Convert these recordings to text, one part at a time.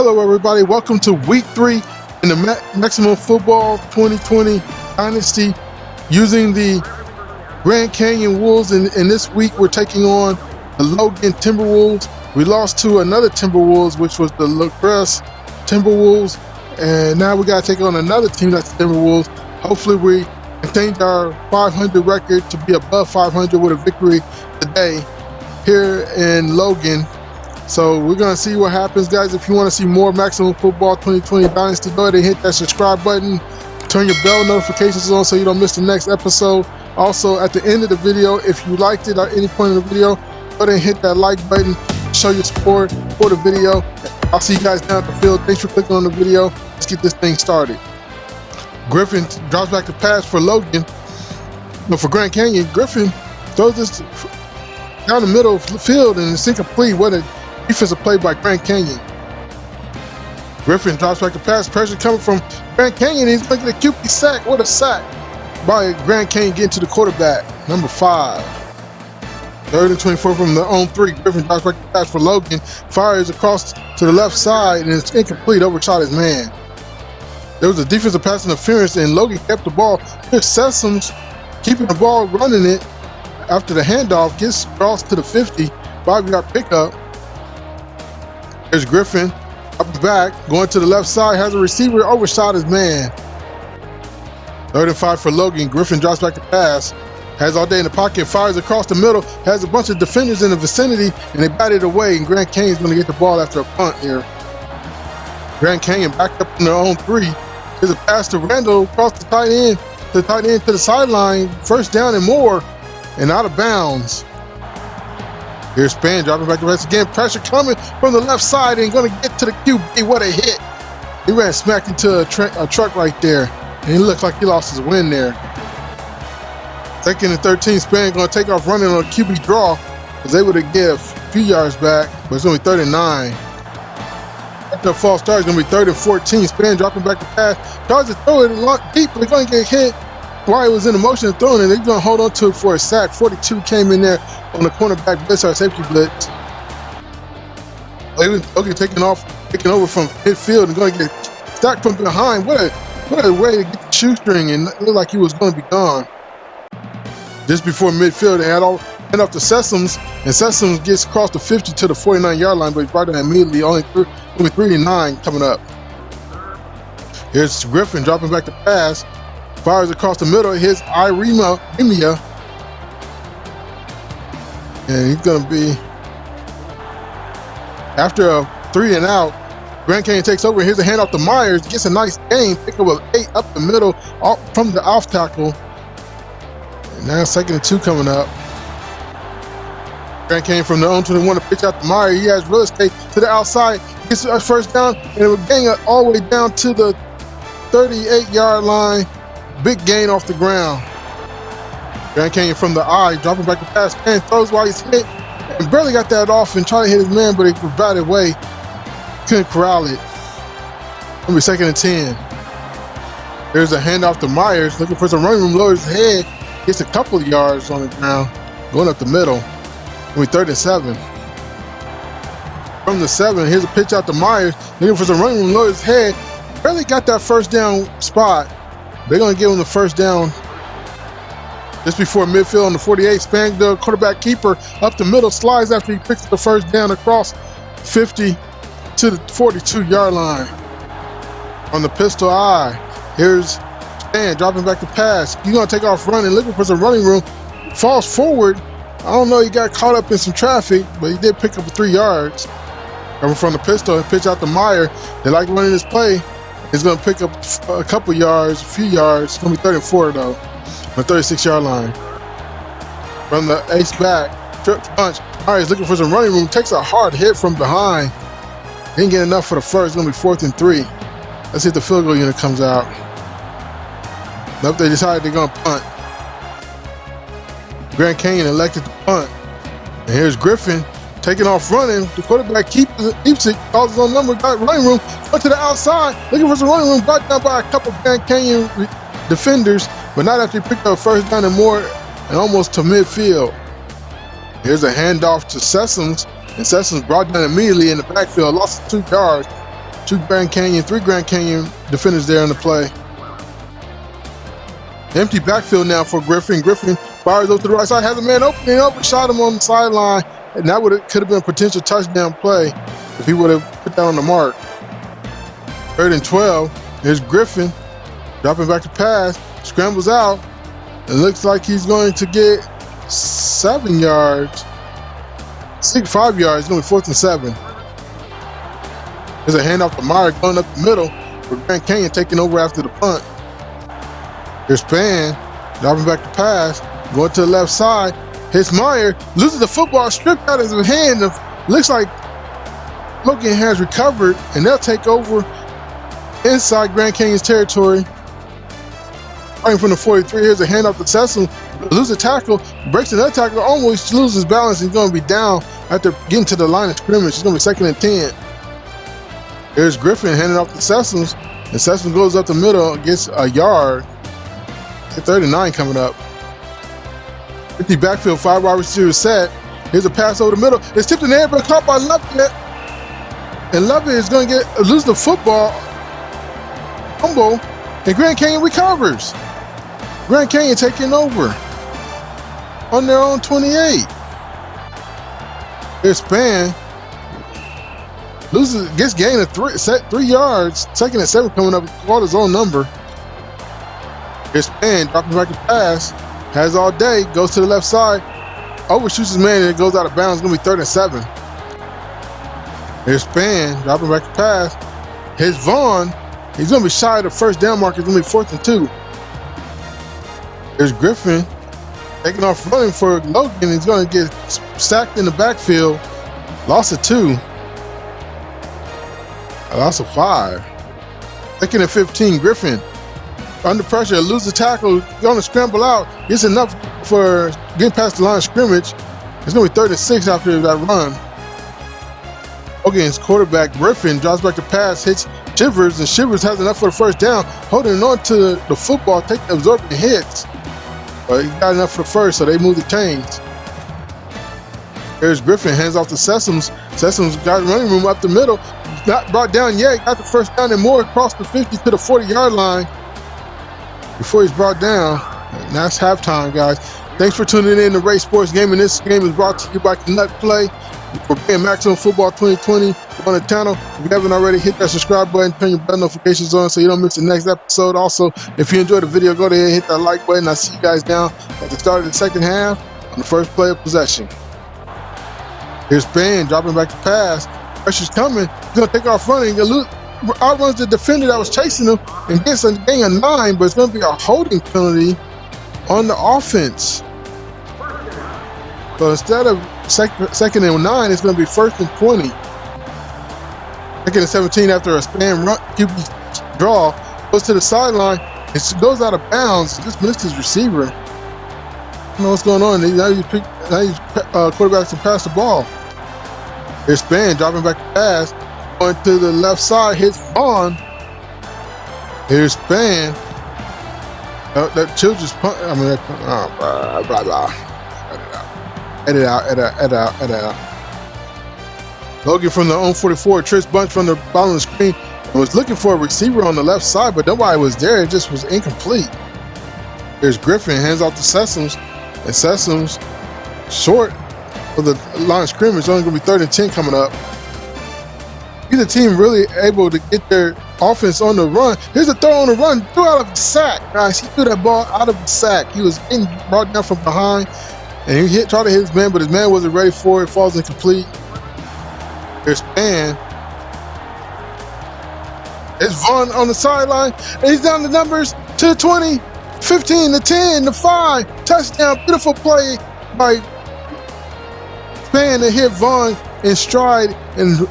Hello everybody, welcome to week 3 in the Maximum Football 2020 Dynasty using the Grand Canyon Wolves, and this week we're taking on the Logan Timberwolves. We lost to another Timberwolves, which was the LaCrest Timberwolves, and now we got to take on another team that's the Timberwolves. Hopefully we can change our 500 record to be above 500 with a victory today here in Logan. So we're going to see what happens, guys. If you want to see more Maximum Football 2020 Dynasty, go ahead and hit that subscribe button. Turn your bell notifications on so you don't miss the next episode. Also, at the end of the video, if you liked it at any point in the video, go ahead and hit that like button. Show your support for the video. I'll see you guys down at the field. Thanks for clicking on the video. Let's get this thing started. Griffin drops back the pass for Logan. But for Grand Canyon, Griffin throws this down the middle of the field and it's incomplete. What a defensive play by Grand Canyon. Griffin drops back the pass. Pressure coming from Grand Canyon. He's looking at a QB sack. What a sack by Grand Canyon getting to the quarterback. Number 5. 3rd and 24 from the own 3. Griffin drops back the pass for Logan. Fires across to the left side and it's incomplete. Overshot his man. There was a defensive pass interference and Logan kept the ball. Here's Sessoms keeping the ball, running it after the handoff. Gets across to the 50. 5-yard pickup. There's Griffin up the back, going to the left side, has a receiver, overshot his man. 3rd and 5 for Logan. Griffin drops back the pass, has all day in the pocket, fires across the middle, has a bunch of defenders in the vicinity, and they bat it away, and Grand Canyon's going to get the ball after a punt here. Grand Canyon back up in their own 3. There's a pass to Randall across the tight end, to the sideline, first down and more, and out of bounds. Here's Span dropping back the rest again. Pressure coming from the left side and going to get to the QB. What a hit. He ran smack into a truck right there. And he looked like he lost his win there. 2nd and 13. Span going to take off running on a QB draw. Was able to get a few yards back, but it's going to be 3rd and 9. After a false start, it's going to be 3rd and 14. Span dropping back the pass. Tries to throw it deep, but they're going to get hit while he was in the motion of throwing it. They're going to hold on to it for a sack. 42 came in there on the cornerback blitz, our safety blitz. Logan taking over from midfield and going to get stacked from behind. What a way to get the shoestring, and it looked like he was going to be gone. Just before midfield, they had off to Sessoms, and Sessoms gets across the 50 to the 49-yard line, but he's brought down immediately. Only 3 and 9 coming up. Here's Griffin dropping back the pass. Fires across the middle, hits Remia, and he's going to be, after a 3 and out, Grand Canyon takes over. Here's a handoff to Myers, gets a nice gain, pick up an 8 up the middle from the off tackle. And now 2nd and 2 coming up. Grand Canyon from the own 21 to pitch out to Myers. He has real estate to the outside, gets a first down, and it would gain all the way down to the 38-yard line. Big gain off the ground. Grand Canyon from the eye, dropping back the pass, and throws while he's hit, and barely got that off and tried to hit his man, but he batted away. Couldn't corral it. It'll be 2nd and 10. There's a handoff to Myers, looking for some running room, lowers his head, gets a couple of yards on the ground, going up the middle. It'll be 3rd and 7. From the 7, here's a pitch out to Myers, looking for some running room, lowers his head, barely got that first down spot. They're going to give him the first down just before midfield on the 48. Span, the quarterback keeper, up the middle, slides after he picks the first down across 50 to the 42-yard line. On the pistol eye, here's Span dropping back the pass. He's going to take off running, looking for some running room. Falls forward. I don't know, he got caught up in some traffic, but he did pick up 3 yards. Coming from the pistol and pitch out to Meyer. They like running this play. He's going to pick up a couple yards, a few yards. It's going to be 3rd and 4, though, on the 36-yard line. From the ace back, trip punch. Myers looking for some running room. Takes a hard hit from behind. Didn't get enough for the first. It's going to be 4th and 3. Let's see if the field goal unit comes out. Nope, they decided they're going to punt. Grand Canyon elected to punt. And here's Griffin taking off running. The quarterback keeps it, calls his own number, got running room, went to the outside, looking for some running room, brought down by a couple of Grand Canyon defenders, but not after he picked up first down and more, and almost to midfield. Here's a handoff to Sessoms, and Sessoms brought down immediately in the backfield, lost 2 yards. three Grand Canyon defenders there on the play. Empty backfield now for Griffin. Griffin fires over to the right side, has a man opening up and shot him on the sideline, and that could have been a potential touchdown play if he would have put that on the mark. 3rd and 12. Here's Griffin dropping back to pass, scrambles out. It looks like he's going to get 7 yards. 5 yards. It's going to be 4th and 7. There's a handoff to Meyer going up the middle with Grand Canyon taking over after the punt. Here's Span dropping back to pass, going to the left side. Hits Meyer, loses the football, stripped out of his hand. Looks like Logan has recovered, and they'll take over inside Grand Canyon's territory. Fighting from the 43, here's a handoff to Sessom. Loses a tackle, breaks another tackle, almost loses balance. He's going to be down after getting to the line of scrimmage. It's going to be 2nd and 10. Here's Griffin handing off to Sessoms, and Sessom goes up the middle, gets a yard. 3rd and 9 coming up. 50 backfield, 5 wide receivers set. Here's a pass over the middle. It's tipped in the air, but caught by Lovett. And Lovett is going to lose the football. Fumble, and Grand Canyon recovers. Grand Canyon taking over on their own 28. Here's Span. Gets gain of 3 yards. 2nd and 7 coming up. Called his own number. Here's Span dropping back to pass. Has all day. Goes to the left side. Overshoots his man and it goes out of bounds. It's going to be 3rd and 7. Here's Span dropping back to pass. Here's Vaughn. He's going to be shy of the first down marker. It's going to be 4th and 2. Here's Griffin taking off running for Logan. He's going to get sacked in the backfield. Loss of 2. A loss of 5. 2nd and 15. Griffin under pressure, loses the tackle, going to scramble out. It's enough for getting past the line of scrimmage. It's going to be 3rd and 6 after that run. Logan's quarterback, Griffin, drops back to pass, hits Shivers, and Shivers has enough for the first down, holding on to the football, absorbing hits. But he got enough for the first, so they move the chains. There's Griffin, hands off to Sessoms. Sessoms got running room up the middle. Not brought down yet, got the first down and more across the 50 to the 40-yard line before he's brought down. And that's halftime, guys. Thanks for tuning in to Ray Sports Gaming. This game is brought to you by Connect Play. We're playing Maximum Football 2020 on the channel. If you haven't already, hit that subscribe button, turn your bell notifications on so you don't miss the next episode. Also, if you enjoyed the video, go ahead and hit that like button. I'll see you guys down at the start of the second half on the first play of possession. Here's Span dropping back to pass. Pressure's coming. He's going to take off running. Outruns the defender that was chasing him and gets a gain of 9, but it's going to be a holding penalty on the offense. So instead of 2nd and 9, it's going to be 1st and 20. 2nd and 17 after a Span run, QB draw, goes to the sideline. It goes out of bounds. Just missed his receiver. I don't know what's going on. Now you quarterbacks to pass the ball. Here's Span dropping back to pass. Going to the left side, hits Vaughn. Here's Span. That children's punt. I mean, blah, blah, blah. Edit out. Logan from the own 44, Trish Bunch from the bottom of the screen, and was looking for a receiver on the left side, but nobody was there. It just was incomplete. Here's Griffin, hands off to Sessoms, and Sessoms short of the line of scrimmage. Only going to be 3rd and 10 coming up. Either team really able to get their offense on the run. Here's a throw on the run, threw out of the sack. Guys, he threw that ball out of the sack. He was getting brought down from behind, and he tried to hit his man, but his man wasn't ready for it. Falls incomplete. There's Span. It's Vaughn on the sideline, and he's down the numbers to the 20, 15, the 10, the 5. Touchdown. Beautiful play by Span to hit Vaughn in stride and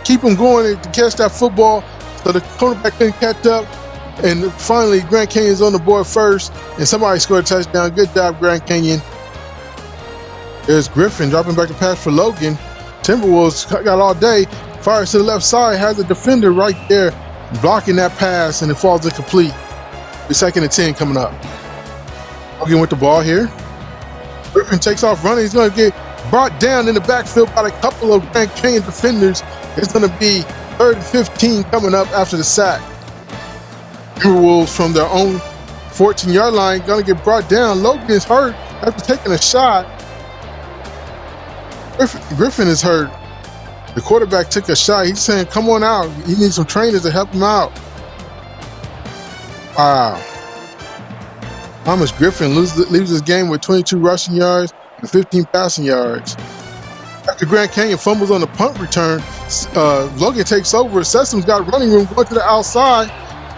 keep him going to catch that football, so the cornerback couldn't catch up. And finally, Grand Canyon's on the board first, and somebody scored a touchdown. Good job, Grand Canyon. There's Griffin dropping back to pass for Logan. Timberwolves got all day. Fires to the left side, has a defender right there blocking that pass, and it falls incomplete. The 2nd and 10 coming up. Logan with the ball here. Griffin takes off running. He's going to get brought down in the backfield by a couple of Grand Canyon defenders. It's going to be 3rd and 15 coming up after the sack. Timberwolves from their own 14-yard line gonna get brought down. Logan is hurt after taking a shot. Griffin is hurt. The quarterback took a shot. He's saying, come on out. He needs some trainers to help him out. Wow. Thomas Griffin leaves this game with 22 rushing yards and 15 passing yards. After Grand Canyon fumbles on the punt return, Logan takes over. Sessum's got running room going to the outside.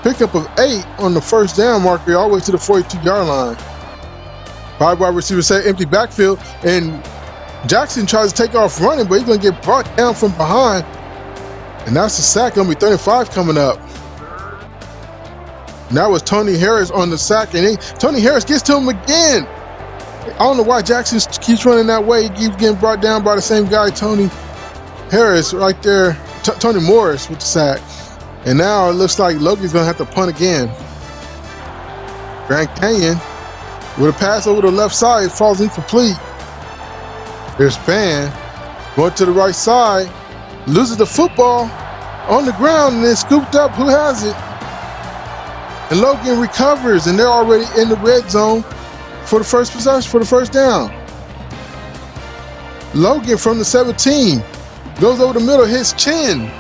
Pickup of 8 on the first down marker all the way to the 42-yard line. 5 wide receivers set empty backfield, and Jackson tries to take off running, but he's going to get brought down from behind. And that's the sack. Going to be 35 coming up. Now it's Tony Harris on the sack, and Tony Harris gets to him again. I don't know why Jackson keeps running that way. He keeps getting brought down by the same guy, Tony Harris, right there. Tony Morris with the sack. And now it looks like Logan's going to have to punt again. Grand Canyon with a pass over the left side, falls incomplete. There's Span going to the right side, loses the football on the ground, and then scooped up. Who has it? And Logan recovers, and they're already in the red zone for the first possession, for the first down. Logan from the 17 goes over the middle, hits Chin.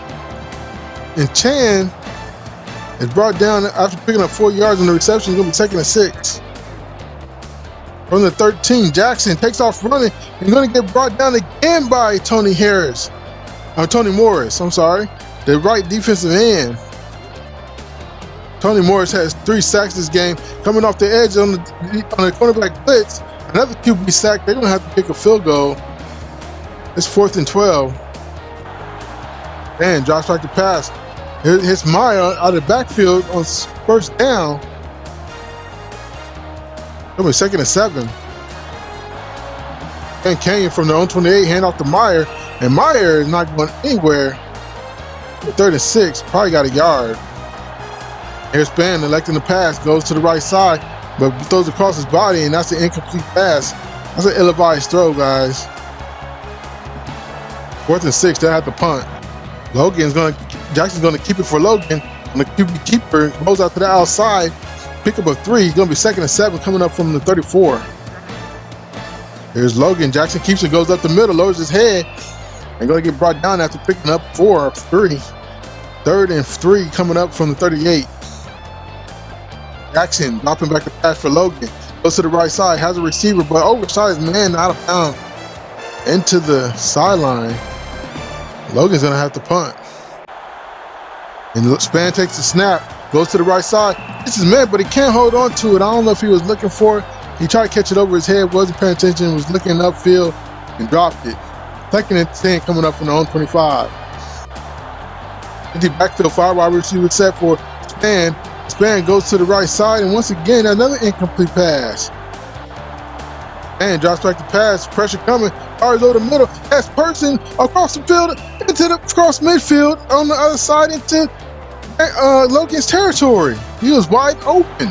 And Chan is brought down after picking up 4 yards on the reception. Going to be 2nd and 6. From the 13, Jackson takes off running and going to get brought down again by Tony Morris. I'm sorry, the right defensive end. Tony Morris has 3 sacks this game, coming off the edge on the cornerback blitz. Another QB sack. They're going to have to kick a field goal. It's 4th and 12. And drops back to pass. Hits Meyer out of the backfield on first down. It'll be 2nd and 7. And Canyon from their own 28 hand off to Meyer. And Meyer is not going anywhere. 3rd and 6. Probably got a yard. Here's Span electing the pass. Goes to the right side, but throws across his body, and that's an incomplete pass. That's an ill-advised throw, guys. 4th and 6. They'll have to punt. Jackson's going to keep it for Logan. And the QB keeper goes out to the outside. Pickup of 3. He's going to be 2nd and 7 coming up from the 34. Here's Logan. Jackson keeps it, goes up the middle, lowers his head, and going to get brought down after picking up 4 of 3. 3rd and 3 coming up from the 38. Jackson dropping back the pass for Logan. Goes to the right side, has a receiver, but oversized man out of bounds into the sideline. Logan's going to have to punt. And Span takes the snap, goes to the right side. This is man, but he can't hold on to it. I don't know if he was looking for it. He tried to catch it over his head, wasn't paying attention, was looking upfield, and dropped it. 2nd and 10 coming up from the own 25. Empty backfield, 5 wide receiver set for Span. Span goes to the right side, and once again, another incomplete pass. And drops back the pass, pressure coming, fires over the middle, has Person across the field, across midfield, on the other side into Logan's territory. He was wide open.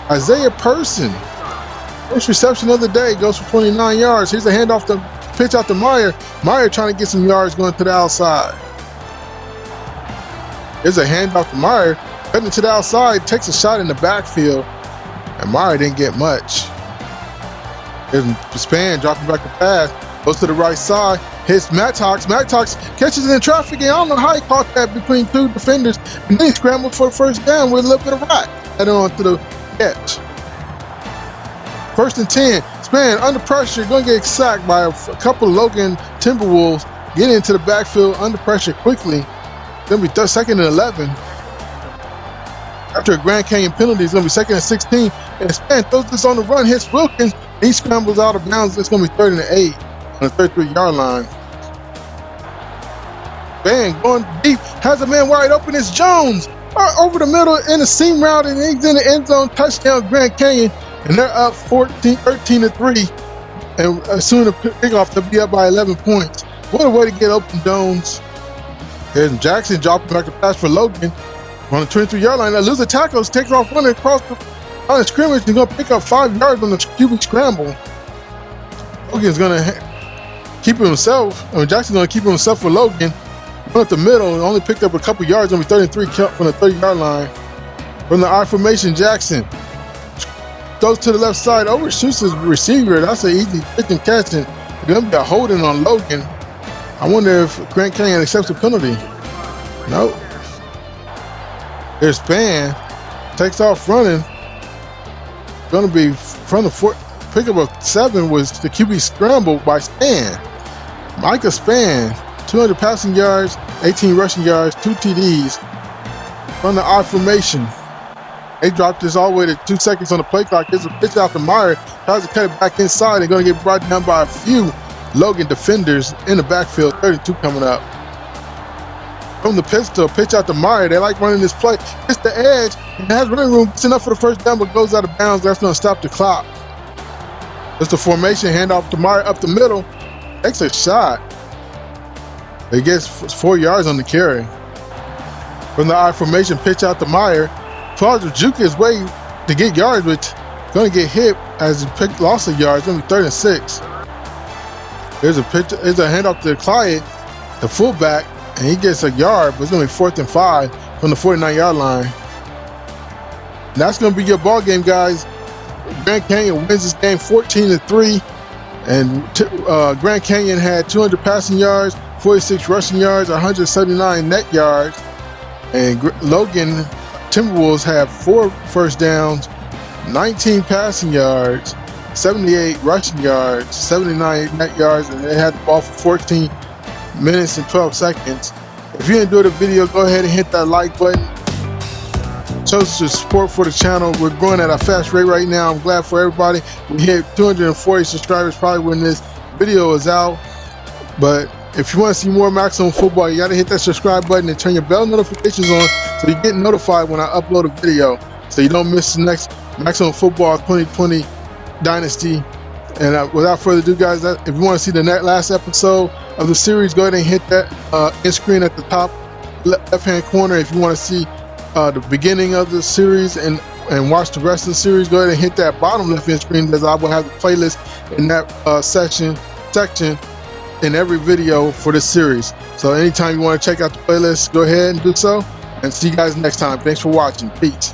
Isaiah Person, first reception of the day, goes for 29 yards. Here's a handoff to pitch out to Meyer. Meyer trying to get some yards going to the outside. Here's a handoff to Meyer, cutting to the outside, takes a shot in the backfield, and Meyer didn't get much. Here's Span dropping back the pass, goes to the right side, hits Mattox. Mattox catches it in traffic, and I don't know how he caught that between 2 defenders, and then he scrambled for the first down with a little bit of rock heading on to the catch. 1st and 10. Span under pressure, going to get sacked by a couple of Logan Timberwolves. Getting into the backfield under pressure quickly. Going to be 2nd and 11. After a Grand Canyon penalty, it's going to be 2nd and 16. And Span throws this on the run, hits Wilkins. He scrambles out of bounds. It's going to be 3rd and 8 on the 33-yard line. Span going deep, has a man wide open. It's Jones over the middle in the seam route, and he's in the end zone. Touchdown, Grand Canyon. And they're up 13-3. And as soon as the kickoff, they'll be up by 11 points. What a way to get open, Jones. Here's Jackson dropping back the pass for Logan on the 23-yard line. Now loses a tackle, takes off running across the line of scrimmage. He's going to pick up 5 yards on the QB scramble. Logan's going to keep it himself. Jackson's going to keep it himself for Logan. Up the middle, only picked up a couple yards, only 33 from the 30-yard line. From the I formation, Jackson goes to the left side, overshoots his receiver. That's an easy pick and catch, and going to be a holding on Logan. I wonder if Grand Canyon accepts the penalty. Nope. There's Span, takes off running. Going to be from the pickup of 7 was the QB scramble by Span. Micah Span, 200 passing yards, 18 rushing yards, 2 TDs. From the I formation, they dropped this all the way to 2 seconds on the play clock. There's a pitch out to Meyer, tries to cut it back inside. They're going to get brought down by a few Logan defenders in the backfield. 32 coming up. From the pistol, pitch out to Meyer. They like running this play. It's the edge. It has running room. It's enough for the first down, but goes out of bounds. That's going to stop the clock. It's the formation. Handoff to Meyer up the middle. Takes a shot. It gets 4 yards on the carry. From the I formation, pitch out to Meyer. Tries to juke his way to get yards, but going to get hit as he lost of yards. Going to be 3rd and 6. There's a pitch. There's a handoff to Clyde, the fullback, and he gets a yard, but it's going to be 4th and 5 from the 49-yard line. And that's going to be your ball game, guys. Grand Canyon wins this game 14-3, and Grand Canyon had 200 passing yards, 46 rushing yards, 179 net yards, and Logan Timberwolves have 4 first downs, 19 passing yards, 78 rushing yards, 79 net yards, and they had the ball for 14 minutes and 12 seconds. If you enjoyed the video, go ahead and hit that like button. Shows your support for the channel. We're growing at a fast rate right now. I'm glad for everybody. We hit 240 subscribers probably when this video is out. But if you want to see more Maximum Football, you got to hit that subscribe button and turn your bell notifications on so you get notified when I upload a video, so you don't miss the next Maximum Football 2020 Dynasty. And without further ado, guys, if you want to see the last episode of the series, go ahead and hit that end screen at the top left-hand corner. If you want to see the beginning of the series and watch the rest of the series, go ahead and hit that bottom left-hand screen, because I will have the playlist in that section in every video for this series. So anytime you want to check out the playlist, go ahead and do so. And see you guys next time. Thanks for watching. Peace.